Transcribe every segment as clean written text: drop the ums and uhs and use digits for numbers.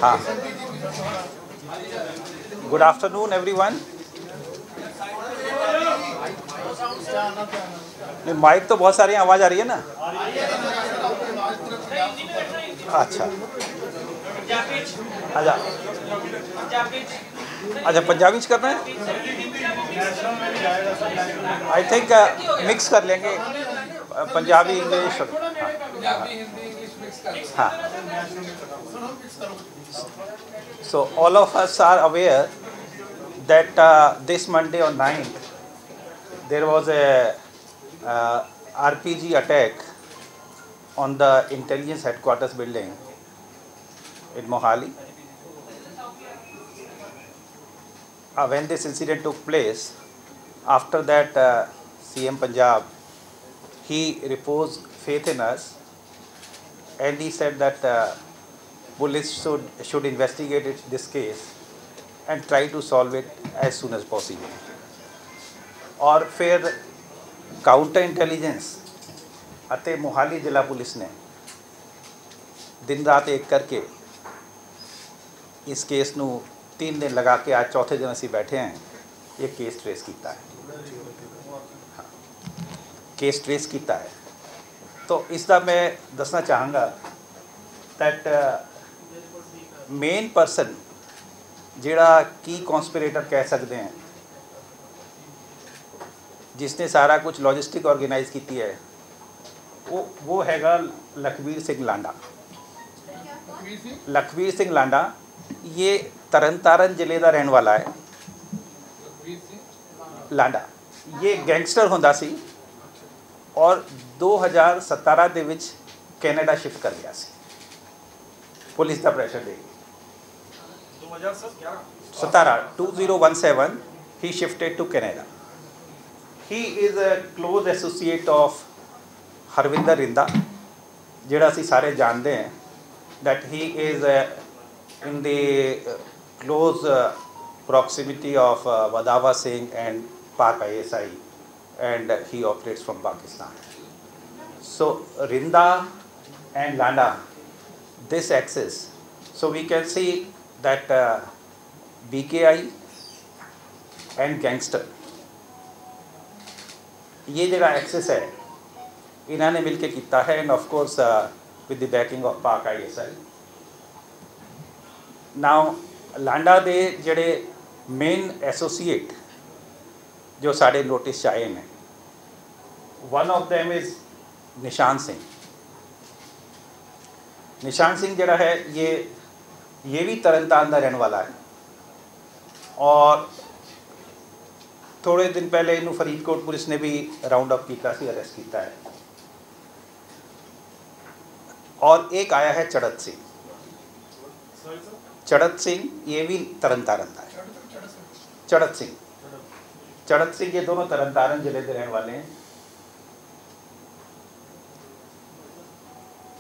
हाँ, good afternoon everyone. Mic तो बहुत सारी आवाज़ आ रही है ना? अच्छा अच्छा अच्छा, पंजाबी च करना है। आई थिंक मिक्स कर लेंगे, पंजाबी इंग्लिश। हाँ, so all of us are aware that this Monday on 9th there was a RPG attack on the intelligence headquarters building in Mohali. When this incident took place, after that CM Punjab, he reposed faith in us and he said that police should investigate this case and try to solve it as soon as possible. और फिर counter intelligence ਅਤੇ मोहाली जिला police ने दिन रात एक करके इस केस ਨੂੰ 3 दिन लगा के आज चौथे दिन ਅਸੀਂ बैठे हैं, ये केस ट्रेस किया है। हाँ, केस ट्रेस किया है। तो इसका मैं दसना चाहांगा दैट मेन परसन जिहड़ा की कॉन्सपीरेटर कह सकते हैं, जिसने सारा कुछ लॉजिस्टिक ऑर्गेनाइज की है, वो हैगा लखबीर सिंह लांडा। लखबीर सिंह लांडा ये तरनतारन जिले का रहने वाला है। लांडा ये गैंगस्टर होंदा सी और 2017 ਦੇ ਵਿੱਚ ਕੈਨੇਡਾ शिफ्ट कर गया सी पुलिस का pressure they. 2017 he shifted to Canada. He is a close associate of Harvinder Rinda, जिहड़ा असीं सारे जानते हैं that he is in the close proximity of Vadava Singh and Pak ISI, and he operates from Pakistan. So Rinda and Landa, this axis, so we can see that BKI and gangster, ये जगह access है, इन्होंने मिलके किया है, end of course with the banking of पाक ISI. Now Landa दे जड़े main associate जो साढ़े नोटिस आए हैं, वन ऑफ देम इज़ निशान सिंह। निशान सिंह जड़ा है ये भी तरनतारन का रहने वाला है और थोड़े दिन पहले इनू फरीदकोट पुलिस ने भी राउंड अप किया, अरेस्ट किया है। और एक आया है चड़त सिंह। चड़त सिंह ये भी तरनतारन का है। चड़त सिंह ये दोनों तरनतारन जिले के रहने वाले हैं।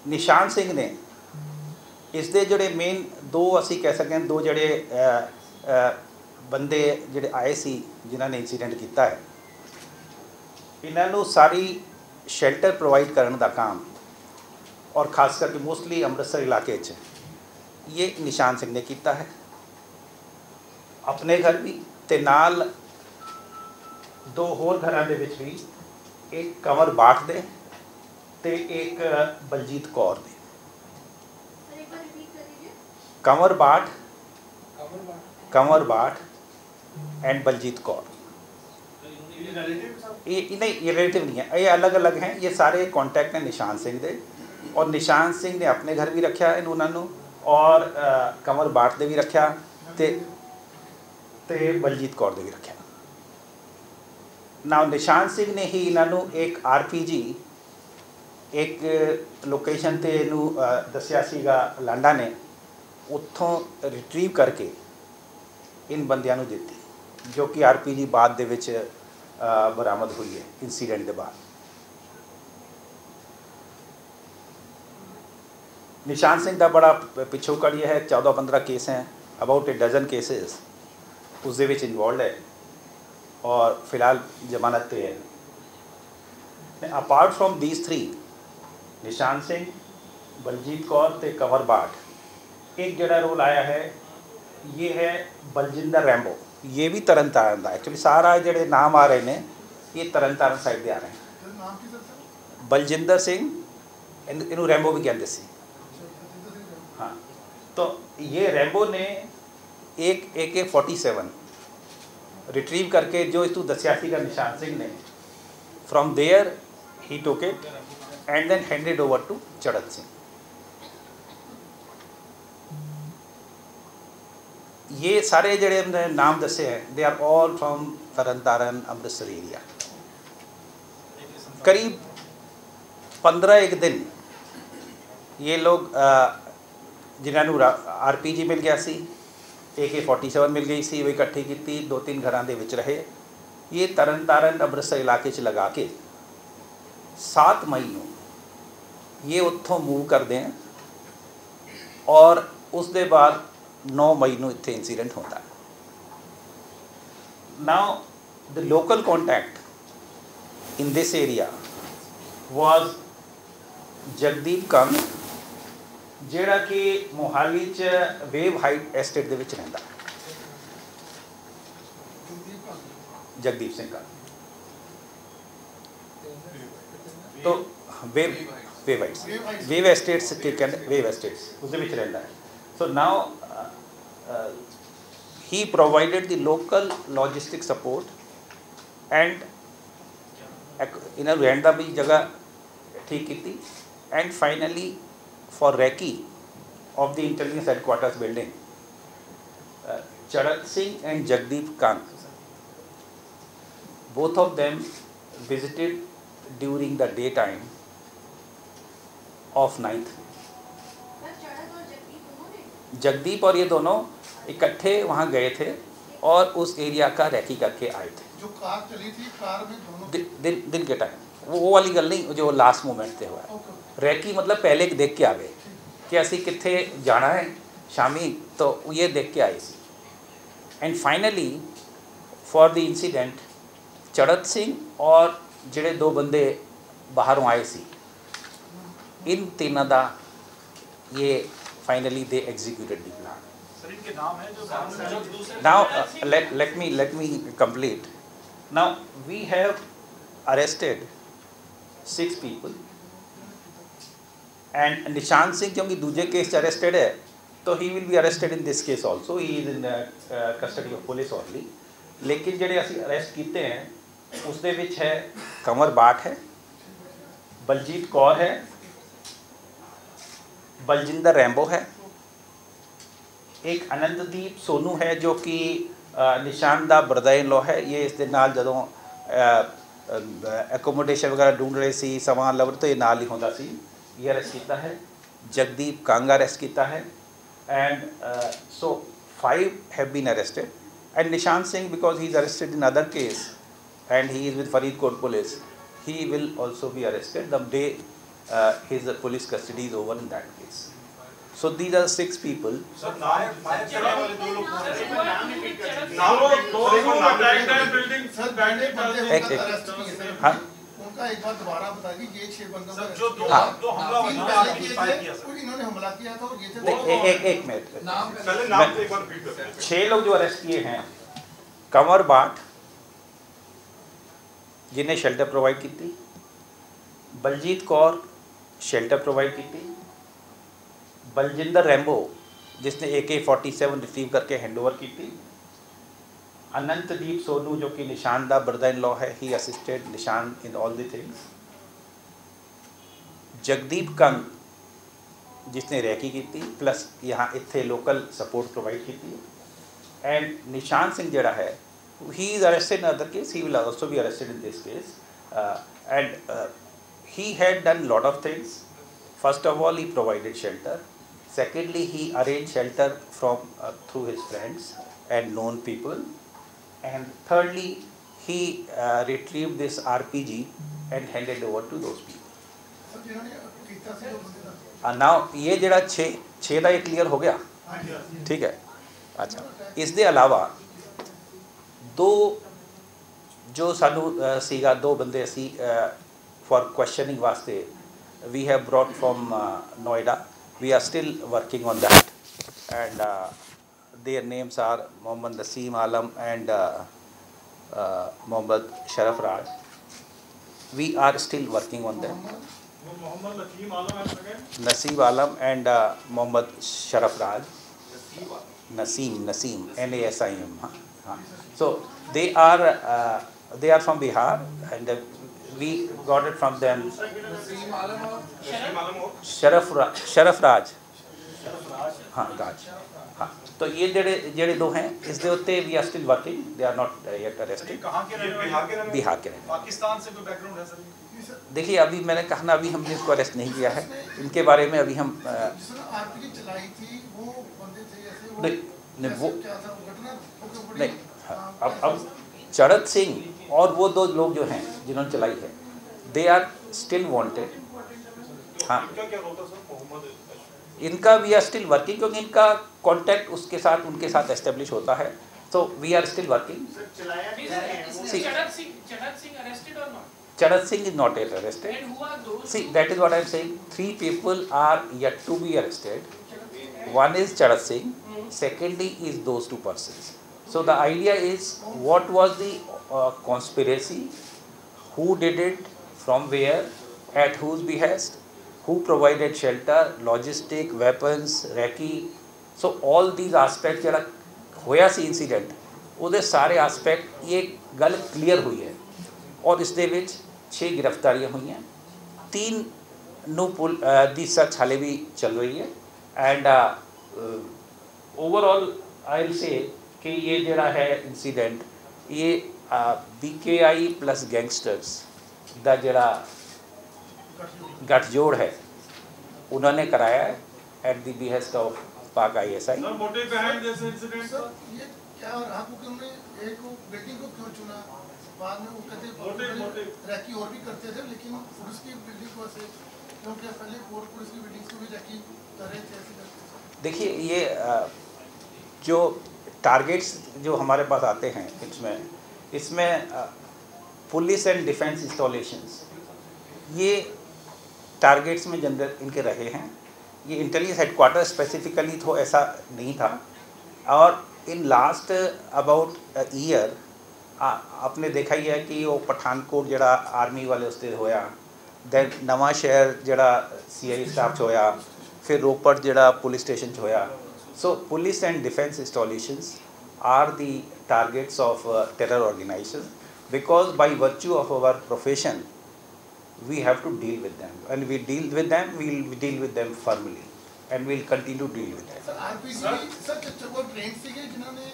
निशान सिंह ने इसके जोड़े मेन दो असी कह सकते हैं, दो जोड़े बंदे जोड़े आए सी जिन्होंने इंसीडेंट किया है, इन्हों सारी शेल्टर प्रोवाइड करने का काम और खास करके मोस्टली अमृतसर इलाके ये निशान सिंह ने किया है। अपने घर भी ते नाल दो होर घरां दे विच भी, एक कंवर बाठ दे ते एक बलजीत कौर दे। कंवर बाठ एंड बलजीत कौर, ये नहीं, ये रिलेटिव नहीं है, ये अलग अलग हैं। ये सारे कॉन्टैक्ट हैं निशान सिंह दे, और निशान सिंह ने अपने घर भी रखा इन्होंने और कंवर बाठ दे भी रखा ते बलजीत कौर दे भी रखा। ना निशान सिंह ने ही इन्हों एक RPG एक लोकेशन ते इनू दसिया सीगा, लांडा ने उत्थों रिट्रीव करके इन बंदियां नू दित्ती, जो कि RPG बाद दे विच बरामद हुई है इंसीडेंट के बाद। निशान सिंह का बड़ा पिछोकड़ ये है, 14-15 केस हैं, अबाउट 12 केसेस उस दे विच इन्वॉल्व है और फिलहाल जमानत पे है। अपार्ट फ्रॉम दीज 3, निशान सिंह, बलजीत कौर ते कंवर बाठ, एक जड़ा रोल आया है, ये है बलजिंदर रैंबो, ये भी तरन तारण का। एक्चुअली सारा ਜਿਹੜੇ नाम आ रहे हैं ये तरन तारण साइड ਦੇ आ रहे हैं। बलजिंदर सिंह, इनू रैंबो भी कहते सी। हाँ, तो ये रैंबो ने एक AK-47 रिट्रीव करके जो इस दसिया सीगा निशान सिंह ने, from there he took it and then handed over to Charat Singh. ये सारे जड़े नाम दसे हैं, they are all from Tarn Taran Amritsar area. करीब 15 दिन ये लोग जिन्होंने RPG मिल गया सी, AK-47 मिल गई सी, वो इकट्ठी की 2-3 घरों के विच रहे। ये तरन तारण अमृतसर इलाके च लगा के 7 मई को ये उत्थों मूव करते हैं और उस दे बाद 9 मई को इत्थे इंसीडेंट होता है। Now the local contact in this area was Jagdeep Kang, ਜਿਹੜਾ कि मोहाली च वेव हाइट एस्टेट ਦੇ ਵਿੱਚ ਰਹਿੰਦਾ। जगदीप सिंह का तो वेव एस्टेट्स के कहते, वेव एस्टेट्स उसके ਵਿੱਚ ਰਹਿੰਦਾ है। So now he provided the local logistic support and इन्होंने रहने का भी जगह ठीक की। And finally for recce of the intelligence headquarters building, Charat Singh and Jagdeep Kang, both of them visited during the daytime of 9th। Jagdeep और ये दोनों इकट्ठे वहाँ गए थे और उस एरिया का रैकी करके आए थे। जो कार चली थी, कार में दोनों दिन के टाइम, वो वाली गल नहीं जो लास्ट मोमेंट पे हुआ है। रैकी मतलब पहले देख के आ गए कि असी कित्थे जाना है शामी, तो ये देख के आए सी। And finally for the incident Charat Singh और जिहड़े 2 बंदे बाहरों आए सी, इन तीनों का ये finally they executed the plan. Sir इनके नाम है जो now let me complete. Now we have arrested 6 people and निशान सिंह क्योंकि दूसरे केस अरेस्टेड है तो he will be arrested in this case also, he is in custody of police only. लेकिन ਜਿਹੜੇ ਅਸੀਂ अरेस्ट किए हैं उस दे विच है कंवर बाट है, बलजीत कौर है, बलजिंदर रैंबो है, एक अनंतदीप सोनू है जो कि निशान का ब्रदर इन लॉ है। ये इस दे नाल जदों एकोमोडेशन वगैरह ढूंढ रहे सी समा लवर तो ये नाल ही होंदा सी। ये अरेस्ट किया है। जगदीप कंग अरेस्ट किया है and so 5 have been arrested and Nishan Singh because he is arrested in other case and he is with Faridkot police, he will also be arrested the day his police custody is over in that case. So these are 6 people. Sir वाले 2 लोग नाम building sir बैंडे arrest किए थे। हाँ उनका एक बार दोबारा बता दीजिए, ये 6 बंदों सर जो दो हमला हुआ इन्होंने हमला किया था और ये थे एक मिनट, पहले नाम एक बार रिपीट कर दें। 6 लोग जो अरेस्ट किए हैं, कंवर बाट जिन्हें शेल्टर प्रोवाइड की थी, बलजीत कौर शेल्टर प्रोवाइड की थी, बलजिंदर रैंबो जिसने AK-47 रिसीव करके हैंडओवर की थी, अनंतदीप सोनू जो कि निशान का ब्रदर इन लॉ है, ही असिस्टेड निशान in all the things, Jagdeep Kang जिसने रैकी की थी प्लस यहाँ इत्थे लोकल सपोर्ट प्रोवाइड की थी, एंड निशान सिंह जड़ा है he is arrested in other case, he will also be arrested in this case, and he had done lot of things. First of all, he provided shelter. Secondly, he arranged shelter from through his friends and known people, and thirdly, he retrieved this RPG and handed over to those people. Now ये जड़ा 6 का ये clear हो गया, ठीक है। अच्छा, इस दे अलावा 2 जो सानू सीगा 2 बंदे असी फॉर क्वेश्चनिंग वास्ते we have brought from Noida, we are still working on that. and their names are Mohammad Naseem Alam and Mohammad Sharaf Raj. We are still working on them. Mohammad Naseem Alam and second? Naseem Alam and Mohammad Sharaf Raj. Naseem, Nasim. So they are from Bihar, and we got it from them. Sharaf Raj. हाँ राज हाँ तो ये जेड़े दो हैं इस दे उत्ते we are still working, they are not yet arrested. कहाँ के रहने वाले? बिहार के रहने वाले। पाकिस्तान से कोई बैकग्राउंड है सर? देखिए अभी मैंने कहा ना, अभी हमने इसको अरेस्ट नहीं किया है, इनके बारे में अभी हम नहीं अब चढ़त सिंह और वो दो लोग जो हैं जिन्होंने चलाई है, दे आर स्टिल वांटेड। हाँ इनका वी आर स्टिल वर्किंग, क्योंकि इनका कांटेक्ट उसके साथ उनके साथ एस्टेब्लिश होता है, तो we are still working. Charat Singh is not yet arrested. And who are those? See, that is what I am saying. 3 people are yet to be arrested. One is Charat Singh. Secondly is those 2 persons. So the idea is, what was the conspiracy? Who did it? From where? At whose behest? Who provided shelter, logistic, weapons, recce? So all these aspects जरा होया सी incident, ਉਹਦੇ ਸਾਰੇ aspect ये गल clear हुई है, और इस ਦੇ ਵਿੱਚ 6 गिरफ्तारियां हुई हैं, 3 ਨੂੰ ਦੀ ਸਰਚ ਹਾਲੇ ਵੀ ਚੱਲ ਰਹੀ ਹੈ। And overall I will say कि ये जरा है इंसीडेंट, ये BKI प्लस गैंगस्टर्स का जरा गठजोड़ है, उन्होंने कराया है एट द बिहेस्ट ऑफ पाक ISI। Sir motive behind this incident sir ये क्या रहा कि उन्होंने एक बिल्डिंग को क्यों चुना? बाद में वो कहते रैकी और भी करते थे, लेकिन पुलिस की बिल्डिंग को ऐसे क्योंकि पहले पुलिस की बिल्डिंग को भी रैकी कर रहे थे ऐसे। देखिए ये जो टारगेट्स जो हमारे पास आते हैं इसमें पुलिस एंड डिफेंस इंस्टॉलेशंस, ये टारगेट्स में जनरल इनके रहे हैं। ये इंटेलिजेंस हेडक्वार्टर स्पेसिफिकली तो ऐसा नहीं था, और इन लास्ट अबाउट ईयर आपने देखा ही है कि वो पठानकोट जड़ा आर्मी वाले उसते होया, दैन नवा शहर जड़ा CI स्टाफ होया, फिर रोपड़ जड़ा पुलिस स्टेशन होया। So police and defence installations are the targets of terror organisation, because by virtue of our profession we have to deal with them, and we deal with them, we'll deal with them firmly, and we'll continue to deal with them। Sir RPG sir वो train से के जिन्होंने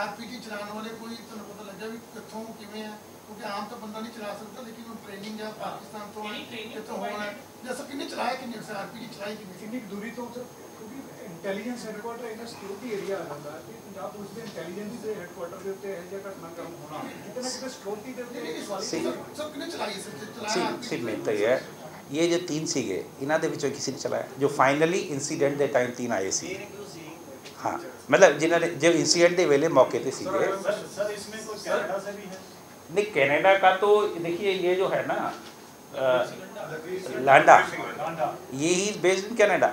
RPG चलाने वाले कोई तो पता लगा भी किथों किवें है, क्योंकि आम तो बंदा नहीं चला सकता, लेकिन वो ट्रेनिंग या पाकिस्तान तो किथों होना है जैसा किन्ने चलाया, किन्ने से RPG चलाई किन्ने दूरी तो क्योंकि intelligence headquarter in security area ਹੁੰਦਾ ਹੈ, ਪੰਜਾਬ ਪੁਲਿਸ ਦੇ ਇੰਟੈਲੀਜੈਂਸ ਦੇ ਹੈਡਕੁਆਰਟਰ ਦੇ ਉੱਤੇ ਇਹ ਜਿਹਾ ਘਟਨਾ ਕਰਮ ਹੋਣਾ ਕਿਤੇ ਨਾ ਕਿਤੇ ਸਿਕਿਉਰਿਟੀ ਦੇ ਉੱਤੇ सर किन्ने चलाई सी में तो है ये जो 3 सीगे इन्हों के विचों किसी ने चलाया, जो फाइनली इंसीडेंट के टाइम 3 आए सी। हाँ मतलब जिन्होंने जो इंसीडेंट के वेले मौके पे सीगे। सर इसमें कोई कनाडा से भी है? नहीं कनाडा का तो देखिए ये जो है ना लांडा, ये ही बेस्ड इन कनाडा,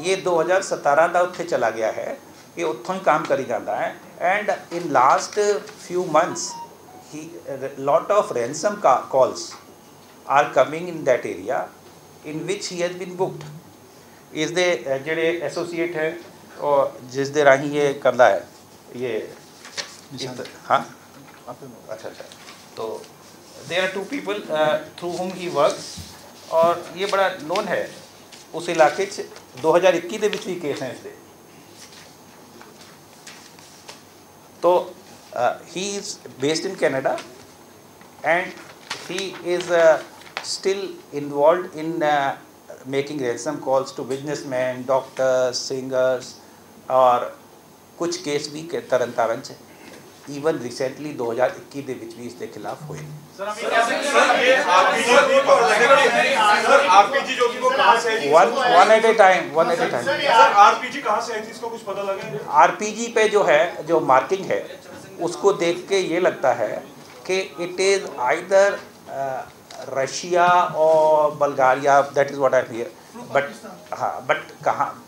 ये 2017 का उत्थे चला गया है, ये उत्थों ही काम करी जाता है। And in last few months ही lot of ransom calls are coming in that area in which he has been booked. इसके जेडे एसोसीएट है और जिस दे राही ये करता है ये हाँ अच्छा तो देयर आर 2 पीपल थ्रू हुम ही वर्क्स, और ये बड़ा नोन है उस इलाके 2021 ਦੇ ਵਿੱਚ ਵੀ ਕੇਸ ਹੈ इसके। तो he is based in Canada, and he is still involved in making ransom calls to businessmen, doctors, singers, और कुछ केस भी तरन तारण च ईवन रिसेंटली 2021 ਦੇ ਵਿੱਚ ਵੀ ਇਸ ਦੇ ਖਿਲਾਫ ਹੋਏ। सर ये RPG जो कि वो कहां से है? one at a time। Sir RPG कहां से है, इसको कुछ पता लगा? RPG पे जो है जो मार्किंग है उसको देख के ये लगता है कि इट इज़ आइदर रशिया और Bulgaria, that is what I hear, but हाँ, बट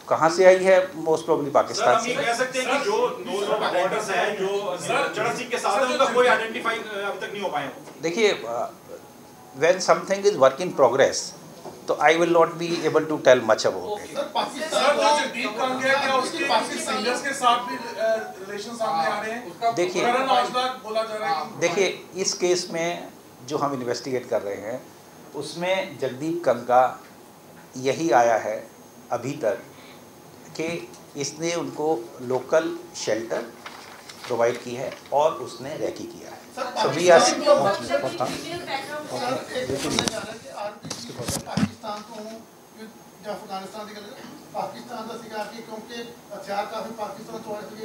कहाँ से आई है? मोस्ट प्रोबेबली पाकिस्तान से। कह सकते हैं कि जो दो बॉर्डर्स हैं जो चरण सिंह के साथ है उनका कोई आइडेंटिफाई अभी तक नहीं हो पाए। देखिए, when something is work in progress तो I will not be able to tell much about it. Sir Jagdeep Congress क्या उसके सिंगर्स के साथ भी रिलेशन सामने आ रहे हैं? देखिए बोला जा रहा है। देखिए, इस केस में जो हम इन्वेस्टिगेट कर रहे हैं उसमें जगदीप कंगा यही आया है अभी तक कि इसने उनको लोकल शेल्टर प्रोवाइड की है और उसने रैकी किया है। सो वी आर पाकिस्तान तो जो अफगानिस्तान की पाकिस्तान का सीगा कि क्योंकि हथियार काफी पाकिस्तान तो आए थे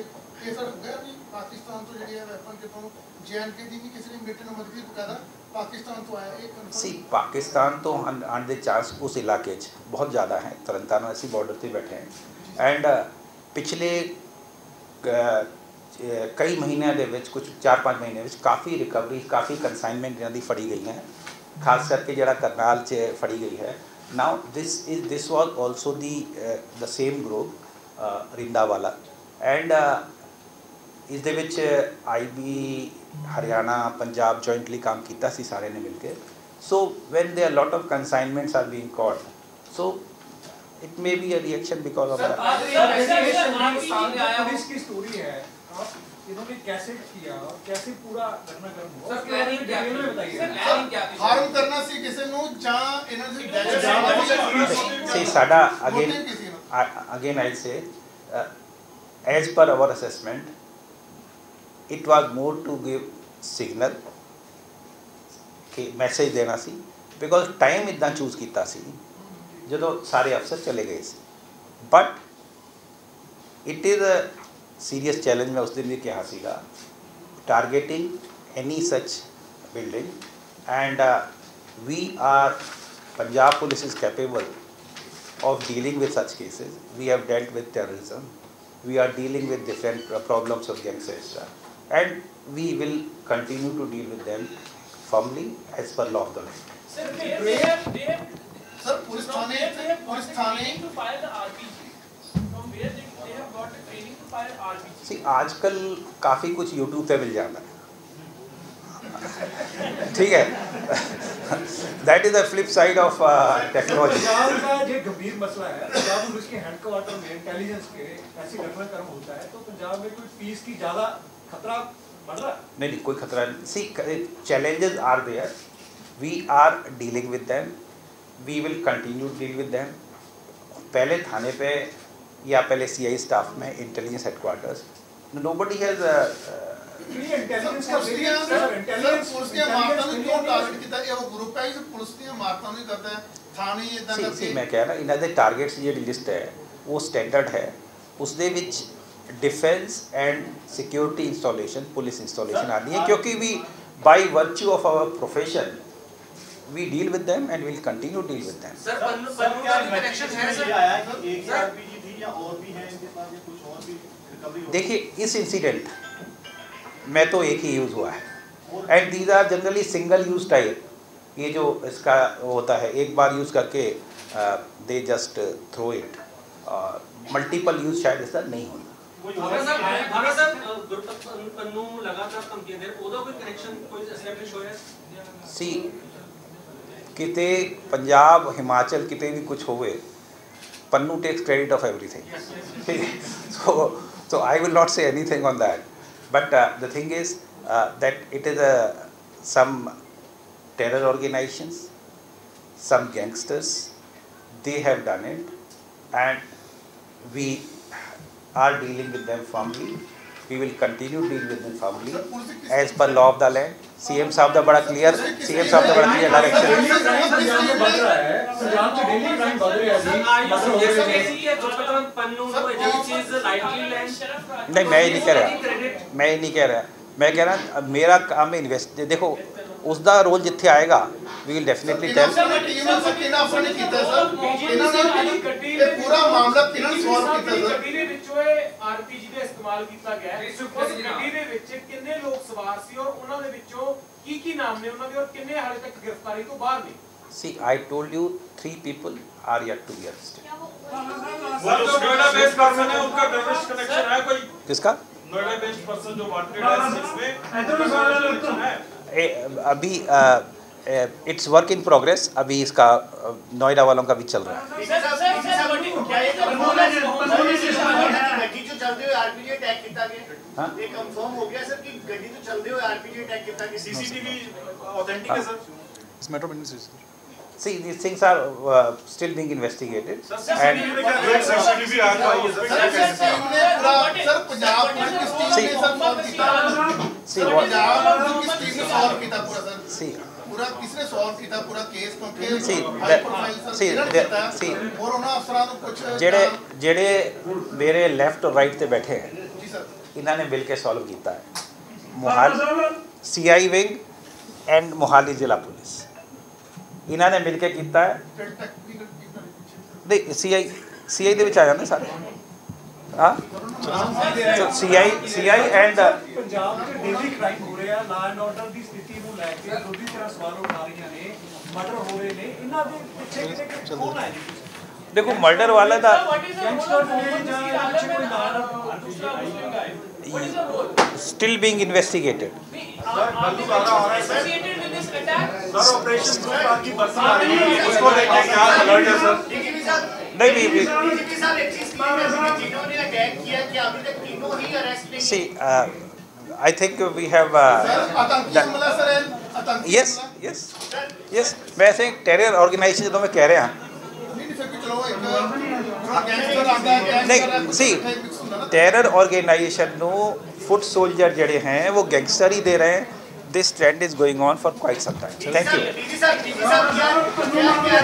ये सर हो गया भी पाकिस्तान तो जी वेपन के तो JNK दी नहीं किसी ने बेटे ने मदद की बकायदा पाकिस्तान तो आया एक सी पाकिस्तान तो ऑन द चांस उस इलाके बहुत ज़्यादा है, तरनतारन ऐसी बॉर्डर पे बैठे हैं एंड पिछले कई महीनों ਦੇ ਵਿੱਚ कुछ 4-5 ਮਹੀਨੇ ਵਿੱਚ ਕਾਫੀ ਰਿਕਵਰੀ ਕਾਫੀ ਕੰਸਾਈਨਮੈਂਟ ਇਹਨਾਂ ਦੀ ਫੜੀ ਗਈ ਹੈ, ਖਾਸ ਕਰਕੇ ਜਿਹੜਾ ਕਰਨਾਲ 'ਚ ਫੜੀ ਗਈ ਹੈ। ਨਾਓ this was also the same group Rinda ਵਾਲਾ ਐਂਡ ਇਸ ਦੇ ਵਿੱਚ IB हरियाणा पंजाब जॉइंटली काम किया सी सारे ने मिलकर। So when there lot of consignments are being caught so it may be a reaction because of police की स्टोरी है इन्होंने कैसे किया और कैसे पूरा घटनाक्रम हुआ सर प्लानिंग क्या है बताइए। हार्म करना सी किसी नु ਜਾਂ ਇਹਨਾਂ ਦੇ सी साडा again I say as per our assessment it was more to give signal कि मैसेज देना सी बिकॉज टाइम इतना चूज किया सी जो सारे अफसर चले गए सी but it is a serious challenge. मैं उस दिन भी कहा सीगा targeting any such building and we are Punjab police is capable of dealing with such cases. We have dealt with terrorism, we are dealing with different problems of gangs etcetera and we will continue to deal with them firmly as per law of the land. Sir, police thane to fire the RPG. From where they have got the training to fire RPG. See, आजकल काफ़ी कुछ YouTube पे मिल जाता है, ठीक है। That is the flip side of technology. Punjab का जो गंभीर मसला है, पंजाब पुलिस के हेडक्वार्टर में इंटेलिजेंस के ऐसी घटनाक्रम होता है तो पंजाब में कोई पीस की ज़्यादा खतरा बढ़ रहा है? नहीं, कोई खतरा नहीं। See challenges are there, we are dealing with them, we will continue deal with them. पहले थाने पे या पहले CI स्टाफ में intelligence headquarters nobody has intelligence का इंटेलिजेंस पुलिस के मारता ने क्यों टारगेट किया? ये वो ग्रुप है जो पुलिस के मारता नहीं करता है, थाने इतना करके मैं कह रहा इन्हां दे टारगेट्स ਜਿਹੜੀ ਲਿਸਟ ਹੈ वो स्टैंडर्ड है, ਉਸ ਦੇ ਵਿੱਚ defence and security installation police installation आनी है क्योंकि we by virtue of our profession we deal with them and will continue deal with them. Sir Pannu का कनेक्शन है सर? आया कि एक ही RPG थी या और भी है इनके पास या कुछ और भी रिकवरी? देखिए, इस इंसिडेंट में तो एक ही यूज़ हुआ है and these are generally single use type. ये जो इसका होता है एक बार यूज़ करके they just throw it, multiple use शायद इसका नहीं होना। पन्नू लगातार ਧਮਕੀਆਂ ਦੇ ਉਹਦਾ ਕੋਈ ਕਨੈਕਸ਼ਨ ਕੋਈ ਐਸਟੈਬਲਿਸ਼ ਹੋਇਆ? सी किते पंजाब हिमाचल किते भी कुछ होवे Pannu tax credit of everything. so I will not say anything on that, but the thing is that it is some terror organizations, some gangsters, they have done it and we are dealing with them firmly. We will continue deal with them firmly as per law of the land. CM साहब का बड़ा clear direction. Punjab में बढ़ रहा है, पंजाब में daily crime बढ़ रहा है जी। नहीं, मैं ये नहीं कह रहा, मैं कह रहा मेरा काम है इन्वेस्ट। देखो उसका रोल जिथे आएगा वी विल डेफिनेटली टेल। पूरा मामला किरण सॉल्व ਕੀਤਾ ਸਰ। ਗੱਡੀ ਦੇ ਵਿੱਚੋਂ ਇਹ RPG ਦਾ ਇਸਤੇਮਾਲ ਕੀਤਾ ਗਿਆ ਹੈ। ਉਸ ਗੱਡੀ ਦੇ ਵਿੱਚ ਕਿੰਨੇ ਲੋਕ ਸਵਾਰ ਸੀ ਔਰ ਉਹਨਾਂ ਦੇ ਵਿੱਚੋਂ ਕੀ ਨਾਮ ਨੇ ਉਹਨਾਂ ਦੇ ਔਰ ਕਿੰਨੇ ਹਾਲੇ ਤੱਕ ਗ੍ਰਿਫਤਾਰੀ ਤੋਂ ਬਾਹਰ ਨੇ? See, I told you 3 people are yet to be arrested. वो जो नोएडा बेस्ड पर्सन है उनका टेररिस्ट कनेक्शन है कोई? किसका? नोएडा बेस्ड पर्सन जो वांटेड है इसमें कनेक्शन है? अभी इट्स वर्क इन प्रोग्रेस, अभी इसका नोएडा वालों का भी चल रहा है। गड्डी जो चलते हुए आरपीजी अटैक किया गया, ये कंफर्म हो गया सर कि गड्डी जो चलते हुए आरपीजी अटैक किया गया, सीसीटीवी ऑथेंटिक है sir? See, these things are still being investigated. Sir CCTV में क्या सीसीटीवी आ गया ये सर पंजाब पुलिस की टीम ने सर सॉल्व किया See what? पंजाब पुलिस की टीम ने सॉल्व किया पूरा सर See, पूरा किसने सॉल्व किया पूरा केस क्योंकि See, high profile sir see, Kiran the- किया see, और ਉਹਨਾਂ ਅਫਸਰਾਂ ਨੂੰ ਕੁਝ ਜਿਹੜੇ ਮੇਰੇ ਲੈਫਟ ਔਰ ਰਾਈਟ ਤੇ ਬੈਠੇ ਹੈ, ਜੀ ਸਰ ਇਹਨਾਂ ਨੇ ਮਿਲ ਕੇ ਸੋਲਵ ਕੀਤਾ ਹੈ। Mohali CI wing and Mohali ਜ਼ਿਲ੍ਹਾ ਪੁਲਿਸ, ਇਹਨਾਂ ਨੇ ਮਿਲ ਕੇ ਕੀਤਾ ਹੈ। ਟੈਕਨੀਕਲ ਟੀਮ ਦੇ ਨਹੀਂ CI ਦੇ ਵਿੱਚ ਆ ਜਾਂਦੇ ਸਾਰੇ। ਹਾਂ CI ਐਂਡ ਪੰਜਾਬ 'ਚ ਡੇਲੀ ਕ੍ਰਾਈਮ ਹੋ ਰਿਹਾ, ਲਾ ਐਂਡ ਆਰਡਰ ਦੀ ਸਥਿਤੀ ਨੂੰ ਲੈ ਕੇ ਦੋਦੀ ਤਰ੍ਹਾਂ ਸਵਾਲ ਉਠਾ ਰਹੀਆਂ ਨੇ, ਮਰਡਰ ਹੋ ਰਹੇ ਨੇ, ਇਹਨਾਂ ਦੇ ਪਿੱਛੇ ਕਿਤੇ ਕੌਣ ਹੈ ਜੀ? ਦੇਖੋ ਮਰਡਰ ਵਾਲਾ ਦਾ What is the role Gangster of Mohammed ने Bashir जहाँ Alam कोई and नारा- दूसरा Muslim guy? What is the role? still being investigated. Are they associated with this attack? Sir operation group की बस आ रही है उसको लेके क्या अलर्ट है सर? डीजीपी साहब नहीं डीजीपी साहब एक चीज क्लियर है कि जिन्होंने अटैक किया कि अभी तक तीनों ही अरेस्ट नहीं See, I think we have ਆਤੰਕੀ ਹਮਲਾ ਸਰ ਆਤੰਕੀ yes. मैं ऐसे टेरर ऑर्गेनाइजेशन ਜਦੋਂ मैं कह रहा ਨਹੀਂ ਫਿਰ ਕਿ ਚਲੋ ਇੱਕ ਗੈਂਗਸਟਰ ਆਂਦਾ नहीं, see, टेरर ऑर्गेनाइजेशन ਨੂੰ फुट सोल्जर ਜਿਹੜੇ हैं वो गैंगस्टर ही दे रहे हैं। This trend is going on for quite some time. Thank you. DG साहब क्या